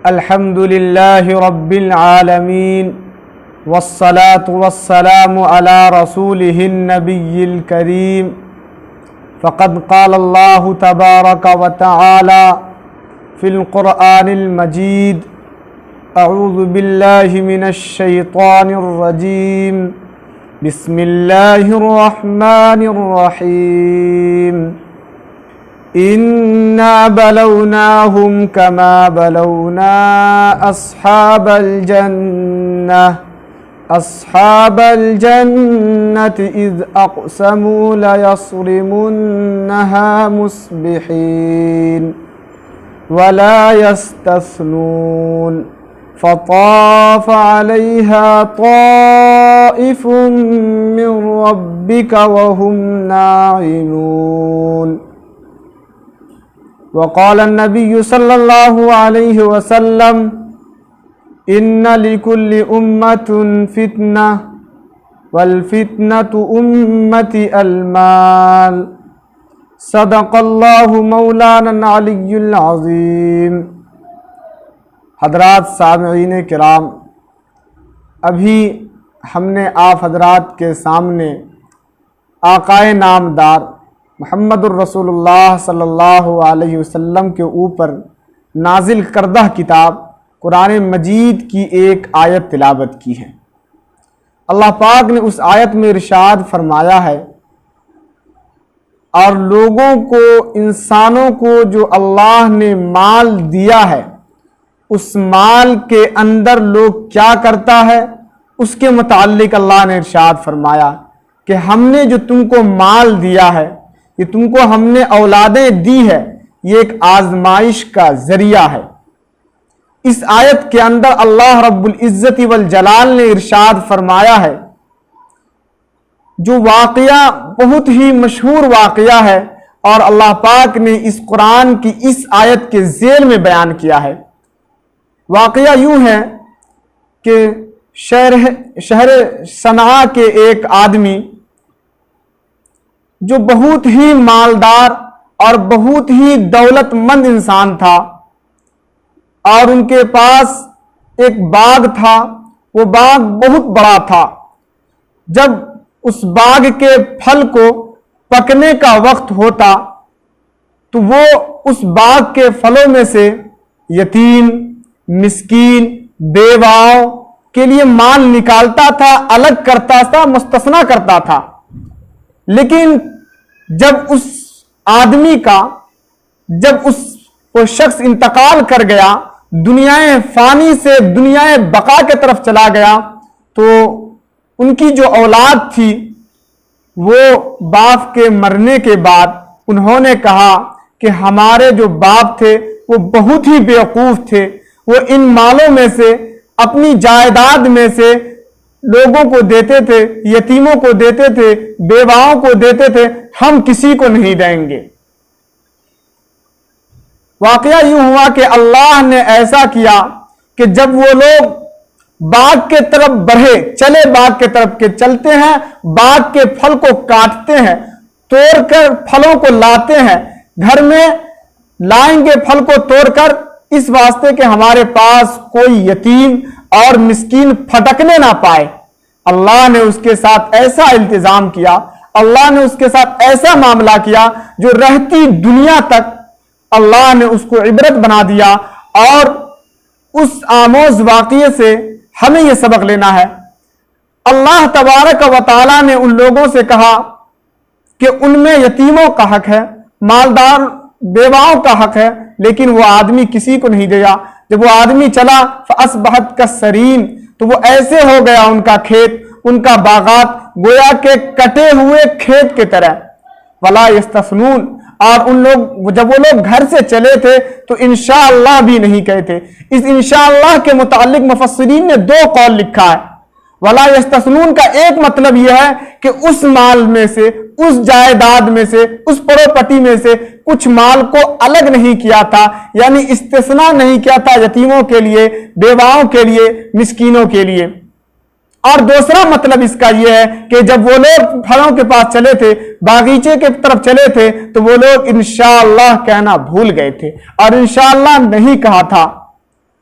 الحمد لله رب العالمين والصلاة والسلام على رسوله النبي الكريم فقد قال الله تبارك وتعالى في القرآن المجيد أعوذ بالله من الشيطان الرجيم بسم الله الرحمن الرحيم إنا بلوناهم كما بلونا أصحاب الجنة إذ أقسموا ليصرمنها مصبحين ولا يستثنون فطاف عليها طائف من ربك وهم ناعمون وقال النبي صلى الله عليه وسلم إن لكل أمة فتنة والفتنة أمتي المال صدق الله مولانا العلي العظيم۔ حضرات سامعین کرام، ابھی ہم نے آپ حضرات کے سامنے آقائے نامدار محمد الرسول اللہ صلی اللہ علیہ وسلم کے اوپر نازل کردہ کتاب قرآن مجید کی ایک آیت تلاوت کی ہے۔ اللہ پاک نے اس آیت میں ارشاد فرمایا ہے، اور لوگوں کو، انسانوں کو جو اللہ نے مال دیا ہے، اس مال کے اندر لوگ کیا کرتا ہے اس کے متعلق اللہ نے ارشاد فرمایا کہ ہم نے جو تم کو مال دیا ہے، یہ تم کو ہم نے اولادیں دی ہے، یہ ایک آزمائش کا ذریعہ ہے۔ اس آیت کے اندر اللہ رب العزت والجلال نے ارشاد فرمایا ہے جو واقعہ بہت ہی مشہور واقعہ ہے، اور اللہ پاک نے اس قرآن کی اس آیت کے ذیل میں بیان کیا ہے۔ واقعہ یوں ہے کہ شہر صنعاء کے ایک آدمی جو بہت ہی مالدار اور بہت ہی دولت مند انسان تھا، اور ان کے پاس ایک باغ تھا، وہ باغ بہت بڑا تھا۔ جب اس باغ کے پھل کو پکنے کا وقت ہوتا تو وہ اس باغ کے پھلوں میں سے یتیم، مسکین، بیواؤں کے لیے مال نکالتا تھا، الگ کرتا تھا، مستثنی کرتا تھا۔ لیکن جب اس آدمی کا، جب وہ شخص انتقال کر گیا، دنیا فانی سے دنیا بقا کے طرف چلا گیا، تو ان کی جو اولاد تھی وہ باپ کے مرنے کے بعد انہوں نے کہا کہ ہمارے جو باپ تھے وہ بہت ہی بیوقوف تھے، وہ ان مالوں میں سے، اپنی جائیداد میں سے لوگوں کو دیتے تھے، یتیموں کو دیتے تھے، بیواؤں کو دیتے تھے، ہم کسی کو نہیں دیں گے۔ واقعہ یوں ہوا کہ اللہ نے ایسا کیا کہ جب وہ لوگ باغ کے طرف بڑھے، چلے باغ کے طرف کے چلتے ہیں، باغ کے پھل کو کاٹتے ہیں، توڑ کر پھلوں کو لاتے ہیں، گھر میں لائیں گے پھل کو توڑ کر، اس واسطے کہ ہمارے پاس کوئی یتیم اور مسکین پھٹکنے نہ پائے۔ اللہ نے اس کے ساتھ ایسا التزام کیا، اللہ نے اس کے ساتھ ایسا معاملہ کیا جو رہتی دنیا تک اللہ نے اس کو عبرت بنا دیا۔ اور اس آموز واقعے سے ہمیں یہ سبق لینا ہے۔ اللہ تبارک و تعالی نے ان لوگوں سے کہا کہ ان میں یتیموں کا حق ہے، مالدار بیواؤں کا حق ہے، لیکن وہ آدمی کسی کو نہیں دیا۔ جب وہ آدمی چلا فَأَصْبَحَتْ كَالصَّرِيمِ، تو وہ ایسے ہو گیا ان کا کھیت، ان کا باغات گویا کہ کٹے ہوئے کھیت کے طرح۔ وَلَا يَسْتَثْنُونَ، اور جب وہ لوگ گھر سے چلے تھے تو انشاءاللہ بھی نہیں کہتے۔ اس انشاءاللہ کے متعلق مفسرین نے دو قول لکھا ہے۔ وَلَا يَسْتَثْنُونَ کا ایک مطلب یہ ہے کہ اس مال میں سے، اس جائیداد میں سے، اس پراپرٹی میں سے کچھ مال کو الگ نہیں کیا تھا، یعنی استثناء نہیں کیا تھا یتیموں کے لیے، بیواؤں کے لیے، مسکینوں کے لیے۔ اور دوسرا مطلب اس کا یہ ہے کہ جب وہ لوگ پھلوں کے پاس چلے تھے، باغیچے کے طرف چلے تھے، تو وہ لوگ انشاءاللہ کہنا بھول گئے تھے اور انشاءاللہ نہیں کہا تھا۔